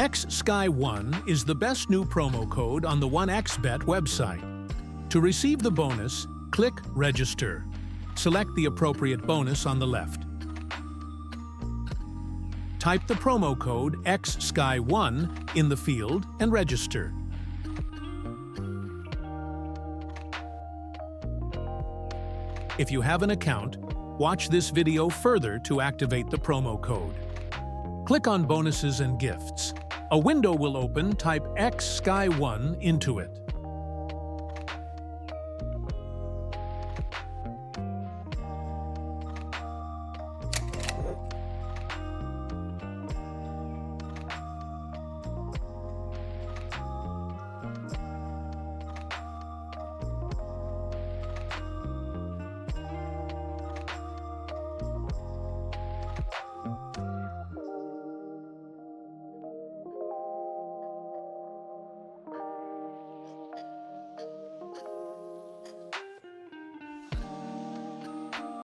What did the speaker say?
XSKY1 is the best new promo code on the 1xBet website. To receive the bonus, click Register. Select the appropriate bonus on the left. Type the promo code XSKY1 in the field and register. If you have an account, watch this video further to activate the promo code. Click on Bonuses and Gifts. A window will open, type XSKY1 into it.